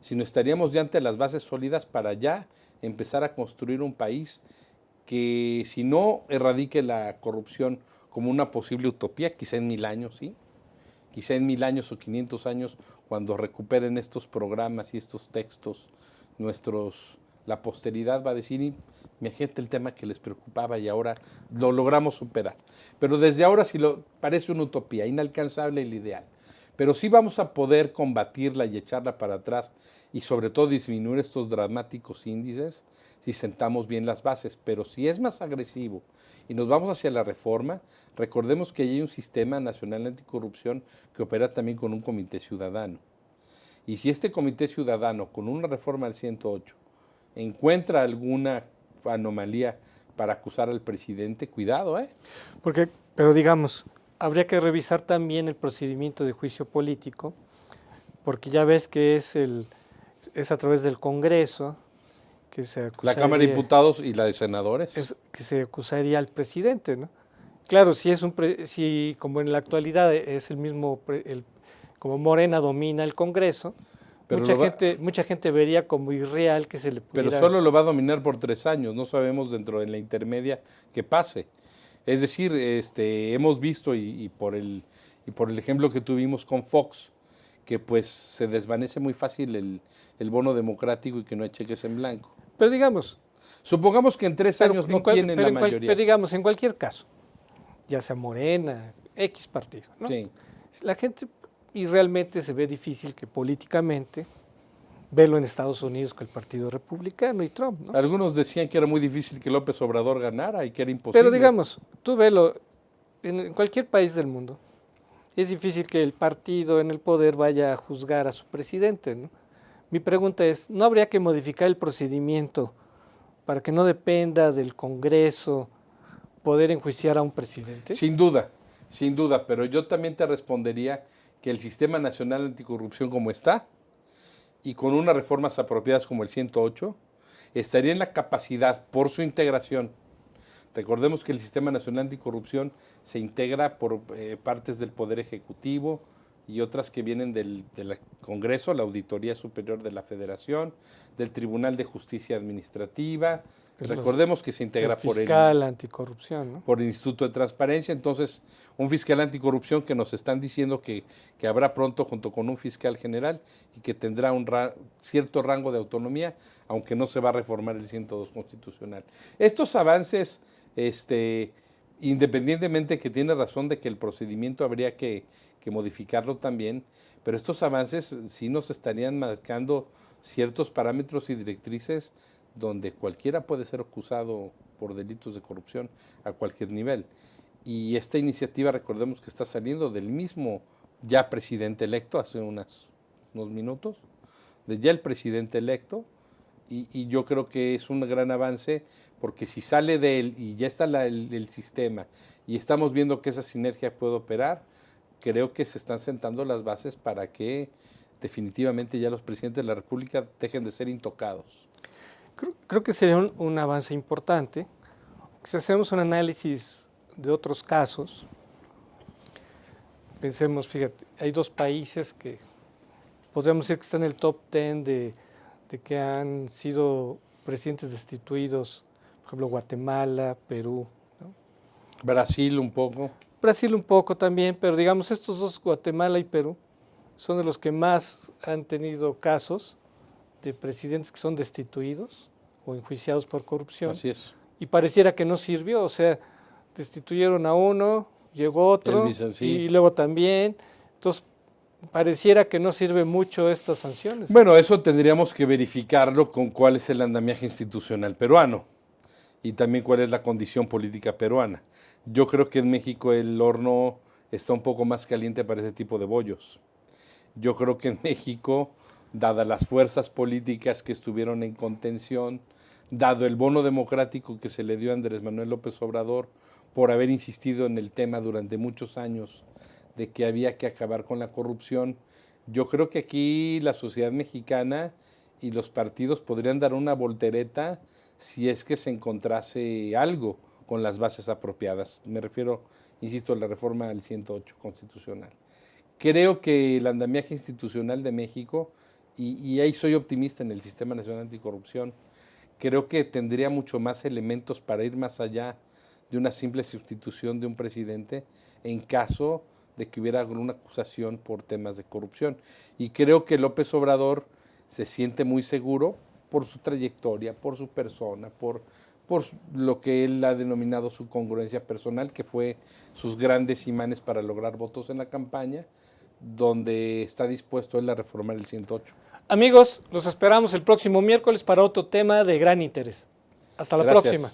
Speaker 2: sino estaríamos ya ante las bases sólidas para ya empezar a construir un país que si no erradique la corrupción como una posible utopía, quizá en 1000 años, ¿sí? Quizá en 1000 años o 500 años, cuando recuperen estos programas y estos textos, la posteridad va a decir, mi gente, el tema que les preocupaba y ahora lo logramos superar. Pero desde ahora sí parece una utopía, inalcanzable el ideal. Pero sí vamos a poder combatirla y echarla para atrás y sobre todo disminuir estos dramáticos índices si sentamos bien las bases. Pero si es más agresivo y nos vamos hacia la reforma, recordemos que hay un sistema nacional anticorrupción que opera también con un comité ciudadano. Y si este comité ciudadano, con una reforma al 108, encuentra alguna anomalía para acusar al presidente, cuidado, ¿eh?
Speaker 1: Pero digamos, habría que revisar también el procedimiento de juicio político, porque ya ves que es a través del Congreso que se acusaría...
Speaker 2: La Cámara de Diputados y la de Senadores.
Speaker 1: Que se acusaría al presidente, ¿no? Claro, si como en la actualidad es el mismo, como Morena domina el Congreso, pero mucha gente vería como irreal que se le pudiera...
Speaker 2: Pero solo lo va a dominar por 3 años, no sabemos dentro de la intermedia qué pase. Es decir, hemos visto y por el ejemplo que tuvimos con Fox, que pues se desvanece muy fácil el bono democrático y que no hay cheques en blanco.
Speaker 1: Pero digamos...
Speaker 2: Supongamos que en 3 años no tienen la mayoría.
Speaker 1: Pero digamos, en cualquier caso, ya sea Morena, X partido, ¿no?
Speaker 2: Sí.
Speaker 1: La gente, y realmente se ve difícil que políticamente, verlo en Estados Unidos con el Partido Republicano y Trump, ¿no?
Speaker 2: Algunos decían que era muy difícil que López Obrador ganara y que era imposible.
Speaker 1: Pero digamos, tú velo en cualquier país del mundo, es difícil que el partido en el poder vaya a juzgar a su presidente, ¿no? Mi pregunta es, ¿no habría que modificar el procedimiento para que no dependa del Congreso poder enjuiciar a un presidente?
Speaker 2: Sin duda, pero yo también te respondería que el Sistema Nacional Anticorrupción como está, y con unas reformas apropiadas como el 108, estaría en la capacidad, por su integración. Recordemos que el Sistema Nacional Anticorrupción se integra por partes del Poder Ejecutivo y otras que vienen del Congreso, la Auditoría Superior de la Federación, del Tribunal de Justicia Administrativa, Recordemos que se integra por el
Speaker 1: fiscal anticorrupción, ¿no?
Speaker 2: Por el Instituto de Transparencia. Entonces, un fiscal anticorrupción que nos están diciendo que habrá pronto junto con un fiscal general y que tendrá un cierto rango de autonomía, aunque no se va a reformar el 102 constitucional. Estos avances, independientemente que tiene razón de que el procedimiento habría que modificarlo también, pero estos avances sí nos estarían marcando ciertos parámetros y directrices donde cualquiera puede ser acusado por delitos de corrupción a cualquier nivel. Y esta iniciativa, recordemos que está saliendo del mismo ya presidente electo hace unos minutos, de ya el presidente electo, y yo creo que es un gran avance, porque si sale de él y ya está el sistema y estamos viendo que esa sinergia puede operar, creo que se están sentando las bases para que definitivamente ya los presidentes de la República dejen de ser intocados.
Speaker 1: Creo que sería un avance importante. Si hacemos un análisis de otros casos, pensemos, fíjate, hay 2 países que podríamos decir que están en el top 10 de que han sido presidentes destituidos, por ejemplo, Guatemala, Perú, ¿no?
Speaker 2: Brasil un poco.
Speaker 1: Brasil un poco también, pero digamos estos 2, Guatemala y Perú, son de los que más han tenido casos de presidentes que son destituidos o enjuiciados por corrupción.
Speaker 2: Así es.
Speaker 1: Y pareciera que no sirvió, o sea, destituyeron a uno, llegó otro, y luego también. Entonces, pareciera que no sirve mucho estas sanciones.
Speaker 2: Bueno, eso tendríamos que verificarlo con cuál es el andamiaje institucional peruano y también cuál es la condición política peruana. Yo creo que en México el horno está un poco más caliente para ese tipo de bollos. Yo creo que en México, dadas las fuerzas políticas que estuvieron en contención, dado el bono democrático que se le dio a Andrés Manuel López Obrador por haber insistido en el tema durante muchos años de que había que acabar con la corrupción, yo creo que aquí la sociedad mexicana y los partidos podrían dar una voltereta si es que se encontrase algo con las bases apropiadas. Me refiero, insisto, a la reforma del 108 constitucional. Creo que el andamiaje institucional de México, y ahí soy optimista en el Sistema Nacional Anticorrupción, creo que tendría mucho más elementos para ir más allá de una simple sustitución de un presidente en caso de que hubiera alguna acusación por temas de corrupción. Y creo que López Obrador se siente muy seguro por su trayectoria, por su persona, por lo que él ha denominado su congruencia personal, que fue sus grandes imanes para lograr votos en la campaña, donde está dispuesto él a reformar el 108.
Speaker 1: Amigos, los esperamos el próximo miércoles para otro tema de gran interés. Hasta la próxima.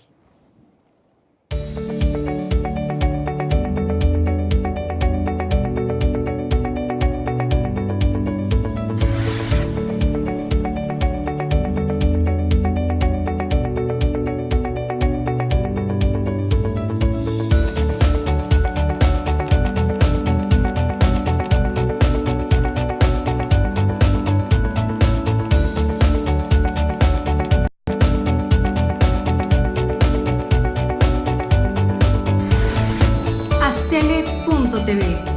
Speaker 7: Astele.tv